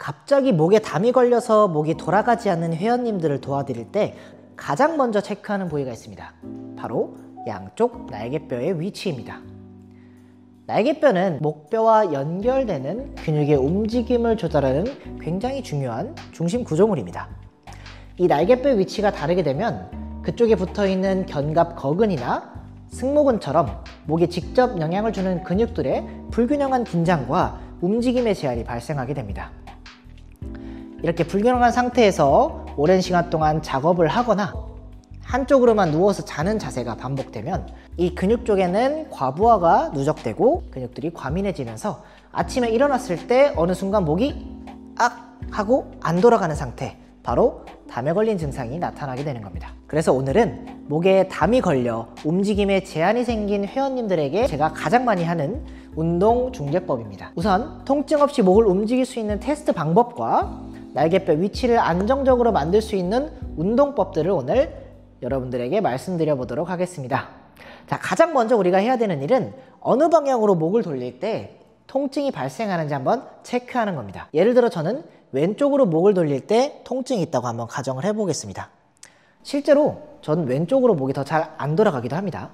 갑자기 목에 담이 걸려서 목이 돌아가지 않는 회원님들을 도와드릴 때 가장 먼저 체크하는 부위가 있습니다. 바로 양쪽 날개뼈의 위치입니다. 날개뼈는 목뼈와 연결되는 근육의 움직임을 조절하는 굉장히 중요한 중심 구조물입니다. 이 날개뼈 위치가 다르게 되면 그쪽에 붙어있는 견갑 거근이나 승모근처럼 목에 직접 영향을 주는 근육들의 불균형한 긴장과 움직임의 제한이 발생하게 됩니다. 이렇게 불균형한 상태에서 오랜 시간 동안 작업을 하거나 한쪽으로만 누워서 자는 자세가 반복되면 이 근육 쪽에는 과부하가 누적되고 근육들이 과민해지면서 아침에 일어났을 때 어느 순간 목이 악 하고 안 돌아가는 상태, 바로 담에 걸린 증상이 나타나게 되는 겁니다. 그래서 오늘은 목에 담이 걸려 움직임에 제한이 생긴 회원님들에게 제가 가장 많이 하는 운동 중재법입니다. 우선 통증 없이 목을 움직일 수 있는 테스트 방법과 날개뼈 위치를 안정적으로 만들 수 있는 운동법들을 오늘 여러분들에게 말씀드려 보도록 하겠습니다. 자, 가장 먼저 우리가 해야 되는 일은 어느 방향으로 목을 돌릴 때 통증이 발생하는지 한번 체크하는 겁니다. 예를 들어 저는 왼쪽으로 목을 돌릴 때 통증이 있다고 한번 가정을 해보겠습니다. 실제로 저는 왼쪽으로 목이 더 잘 안 돌아가기도 합니다.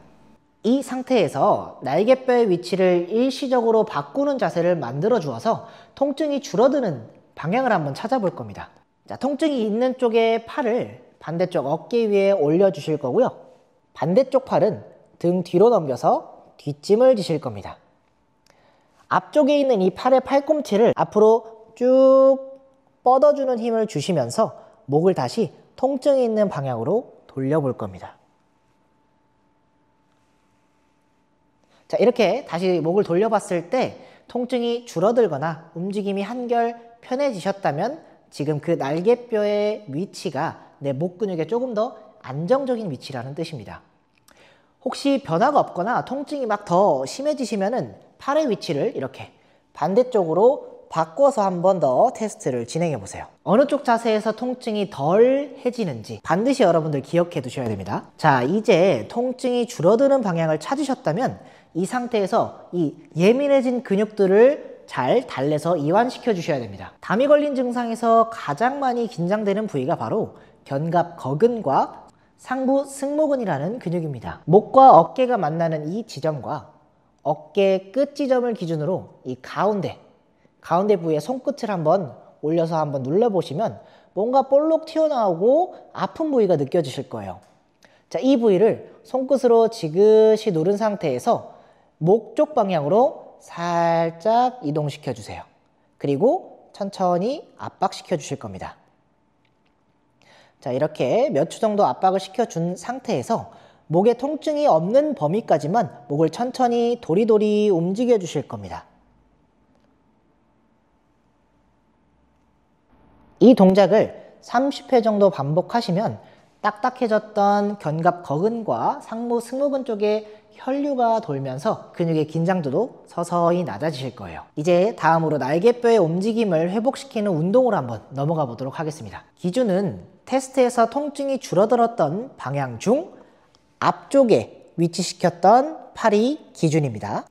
이 상태에서 날개뼈의 위치를 일시적으로 바꾸는 자세를 만들어 주어서 통증이 줄어드는 방향을 한번 찾아볼 겁니다. 자, 통증이 있는 쪽의 팔을 반대쪽 어깨 위에 올려주실 거고요. 반대쪽 팔은 등 뒤로 넘겨서 뒷짐을 지실 겁니다. 앞쪽에 있는 이 팔의 팔꿈치를 앞으로 쭉 뻗어주는 힘을 주시면서 목을 다시 통증이 있는 방향으로 돌려볼 겁니다. 자, 이렇게 다시 목을 돌려봤을 때 통증이 줄어들거나 움직임이 한결 편해지셨다면 지금 그 날개뼈의 위치가 내 목 근육에 조금 더 안정적인 위치라는 뜻입니다. 혹시 변화가 없거나 통증이 막 더 심해지시면은 팔의 위치를 이렇게 반대쪽으로 바꿔서 한 번 더 테스트를 진행해 보세요. 어느 쪽 자세에서 통증이 덜 해지는지 반드시 여러분들 기억해 두셔야 됩니다. 자, 이제 통증이 줄어드는 방향을 찾으셨다면 이 상태에서 이 예민해진 근육들을 잘 달래서 이완시켜 주셔야 됩니다. 담이 걸린 증상에서 가장 많이 긴장되는 부위가 바로 견갑 거근과 상부 승모근이라는 근육입니다. 목과 어깨가 만나는 이 지점과 어깨 끝 지점을 기준으로 이 가운데 부위에 손끝을 한번 올려서 한번 눌러보시면 뭔가 볼록 튀어나오고 아픈 부위가 느껴지실 거예요. 자, 이 부위를 손끝으로 지그시 누른 상태에서 목 쪽 방향으로 살짝 이동시켜 주세요. 그리고 천천히 압박시켜 주실 겁니다. 자, 이렇게 몇 초 정도 압박을 시켜준 상태에서 목에 통증이 없는 범위까지만 목을 천천히 도리도리 움직여 주실 겁니다. 이 동작을 30회 정도 반복하시면 딱딱해졌던 견갑 거근과 상부 승모근 쪽에 혈류가 돌면서 근육의 긴장도도 서서히 낮아지실 거예요. 이제 다음으로 날개뼈의 움직임을 회복시키는 운동으로 한번 넘어가 보도록 하겠습니다. 기준은 테스트에서 통증이 줄어들었던 방향 중 앞쪽에 위치시켰던 팔이 기준입니다.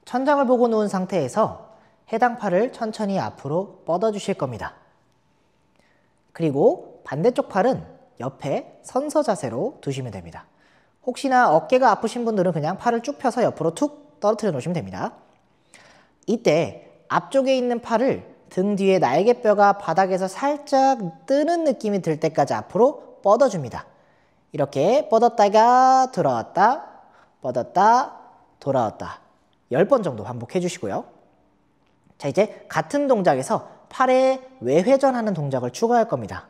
천장을 보고 누운 상태에서 해당 팔을 천천히 앞으로 뻗어 주실 겁니다. 그리고 반대쪽 팔은 옆에 선서 자세로 두시면 됩니다. 혹시나 어깨가 아프신 분들은 그냥 팔을 쭉 펴서 옆으로 툭 떨어뜨려 놓으시면 됩니다. 이때 앞쪽에 있는 팔을 등 뒤에 날개뼈가 바닥에서 살짝 뜨는 느낌이 들 때까지 앞으로 뻗어줍니다. 이렇게 뻗었다가 돌아왔다, 뻗었다, 돌아왔다 10번 정도 반복해 주시고요. 자, 이제 같은 동작에서 팔의 외회전하는 동작을 추가할 겁니다.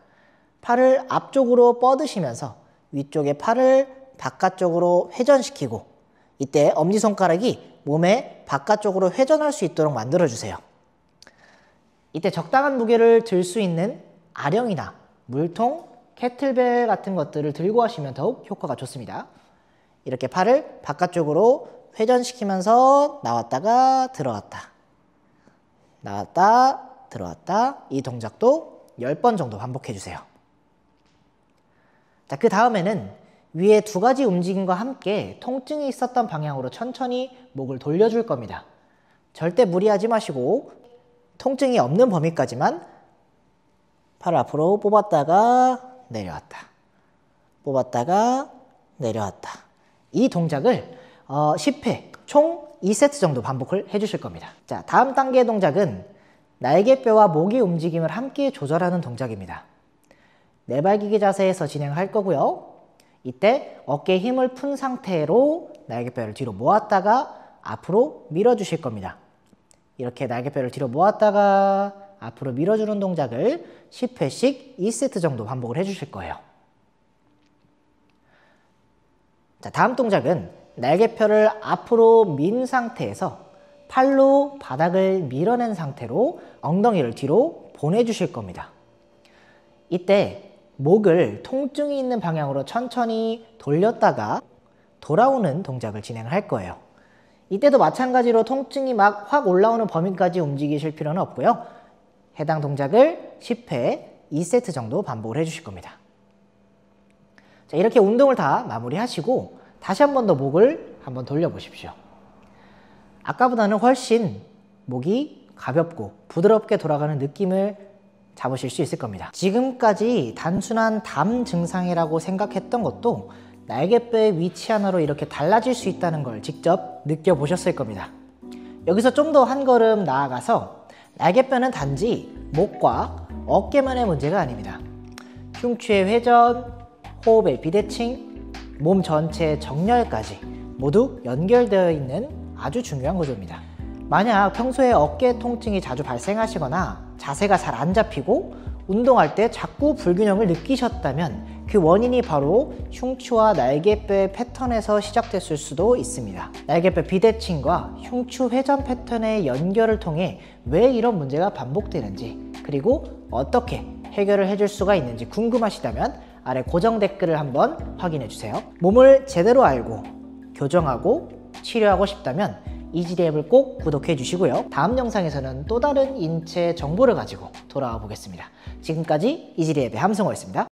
팔을 앞쪽으로 뻗으시면서 위쪽의 팔을 바깥쪽으로 회전시키고 이때 엄지손가락이 몸의 바깥쪽으로 회전할 수 있도록 만들어주세요. 이때 적당한 무게를 들 수 있는 아령이나 물통, 캐틀벨 같은 것들을 들고 하시면 더욱 효과가 좋습니다. 이렇게 팔을 바깥쪽으로 회전시키면서 나왔다가 들어왔다, 나왔다 들어왔다 이 동작도 10번 정도 반복해 주세요. 자, 그 다음에는 위에 두 가지 움직임과 함께 통증이 있었던 방향으로 천천히 목을 돌려줄 겁니다. 절대 무리하지 마시고 통증이 없는 범위까지만 팔을 앞으로 뽑았다가 내려왔다. 뽑았다가 내려왔다. 이 동작을 10회, 총 2세트 정도 반복을 해주실 겁니다. 자, 다음 단계의 동작은 날개뼈와 목의 움직임을 함께 조절하는 동작입니다. 내발기기 자세에서 진행할 거고요. 이때 어깨에 힘을 푼 상태로 날개뼈를 뒤로 모았다가 앞으로 밀어주실 겁니다. 이렇게 날개뼈를 뒤로 모았다가 앞으로 밀어주는 동작을 10회씩 2세트 정도 반복을 해주실 거예요. 자, 다음 동작은 날개뼈를 앞으로 민 상태에서 팔로 바닥을 밀어낸 상태로 엉덩이를 뒤로 보내주실 겁니다. 이때 목을 통증이 있는 방향으로 천천히 돌렸다가 돌아오는 동작을 진행할 거예요. 이때도 마찬가지로 통증이 막 확 올라오는 범위까지 움직이실 필요는 없고요. 해당 동작을 10회 2세트 정도 반복을 해주실 겁니다. 자, 이렇게 운동을 다 마무리하시고 다시 한 번 더 목을 한번 돌려보십시오. 아까보다는 훨씬 목이 가볍고 부드럽게 돌아가는 느낌을 잡으실 수 있을 겁니다. 지금까지 단순한 담 증상이라고 생각했던 것도 날개뼈의 위치 하나로 이렇게 달라질 수 있다는 걸 직접 느껴보셨을 겁니다. 여기서 좀 더 한 걸음 나아가서 날개뼈는 단지 목과 어깨만의 문제가 아닙니다. 흉추의 회전, 호흡의 비대칭, 몸 전체의 정렬까지 모두 연결되어 있는 아주 중요한 구조입니다. 만약 평소에 어깨 통증이 자주 발생하시거나 자세가 잘 안 잡히고 운동할 때 자꾸 불균형을 느끼셨다면 그 원인이 바로 흉추와 날개뼈의 패턴에서 시작됐을 수도 있습니다. 날개뼈 비대칭과 흉추 회전 패턴의 연결을 통해 왜 이런 문제가 반복되는지, 그리고 어떻게 해결을 해줄 수가 있는지 궁금하시다면 아래 고정 댓글을 한번 확인해 주세요. 몸을 제대로 알고 교정하고 치료하고 싶다면 이지리앱을 꼭 구독해 주시고요. 다음 영상에서는 또 다른 인체 정보를 가지고 돌아와 보겠습니다. 지금까지 이지리앱의 함성호였습니다.